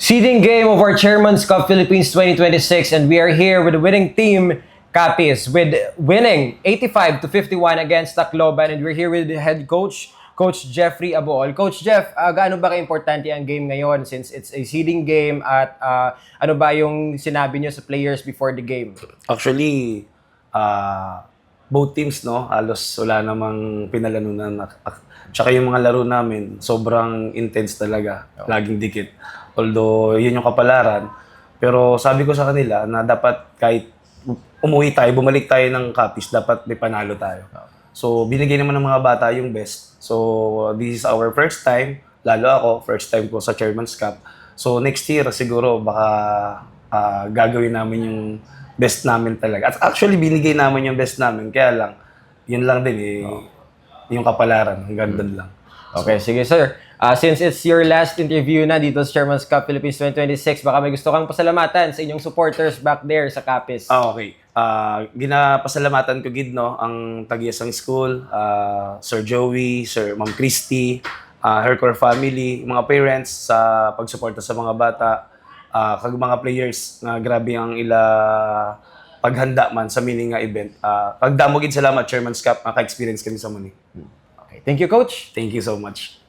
Seeding game of our Chairman's Cup Philippines 2026, and we are here with the winning team, Capiz, with winning 85-51 against Tacloban, and we're here with the head coach, Coach Jeffrey Abool. Coach Jeff, gaano ba ka-importante ang game ngayon since it's a seeding game at ano ba yung sinabi niyo sa players before the game? Actually, both teams, no, halos wala namang pinalanunan. Tsaka yung mga laro namin, sobrang intense talaga. Laging dikit. Although, yun yung kapalaran. Pero sabi ko sa kanila na dapat kahit umuwi tayo, bumalik tayo ng Capiz, dapat may panalo tayo. So, binigay naman ng mga bata yung best. So, this is our first time, lalo ako, first time ko sa Chairman's Cup. So, next year, siguro, baka gagawin namin yung best namin talaga. At actually, binigay namin yung best namin. Kaya lang, yun lang din eh, yung kapalaran. Hanggang doon lang. Okay, sige sir. Since it's your last interview na dito sa Chairman's Cup Philippines 2026, baka may gusto kang pasalamatan sa inyong supporters back there sa Capiz. Okay. Ginapasalamatan ko gid no ang Tagiasang School, Sir Joey, Sir Ma'am Christy, Hercor family, mga parents sa pagsuporta sa mga bata, kag mga players nga grabe ang ila paghanda man sa mini nga event. Pagdamo gid salamat Chairman's Cup, maka-experience kami sa muni. Okay, thank you coach. Thank you so much.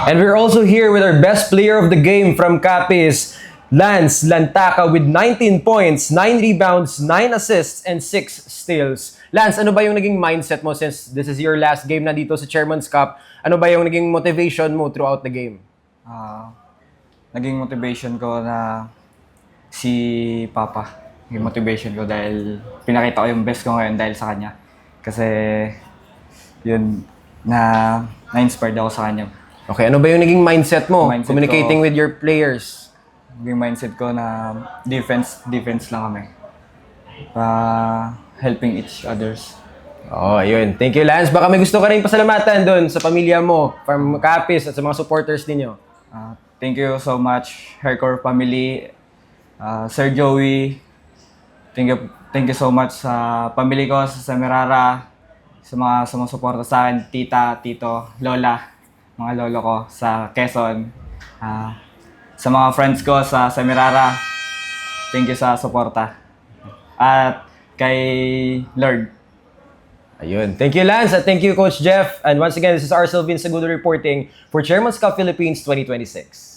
And we're also here with our best player of the game from Capiz, Lance Lantaca with 19 points, 9 rebounds, 9 assists, and 6 steals. Lance, ano ba yung naging mindset mo since this is your last game na dito sa Chairman's Cup? Ano ba yung naging motivation mo throughout the game? Naging motivation ko na si Papa. Naging motivation ko dahil pinakita ko yung best ko ngayon dahil sa kanya. Kasi yun, na-inspired ako sa kanya. Okay, ano ba yung naging mindset mo? Mindset Communicating ko- with your players? Naging mindset ko na defense lang kami. Helping each others. Oh, ayun. Thank you, Lance. Baka may gusto ka rin pasalamatan doon sa pamilya mo, from Capiz at sa mga supporters ninyo. Thank you so much, Hercor family, Sir Joey. Thank you so much sa pamilya ko sa Semirara, sa mga sumusuporta sa akin, tita, tito, lola, mga lolo ko sa Quezon, sa mga friends ko sa Semirara. Thank you sa suporta. At kay Lord. Ayun. Thank you, Lance, at thank you, Coach Jeff. And once again, this is Arcel Vinsagudo reporting for Chairman's Cup Philippines 2026.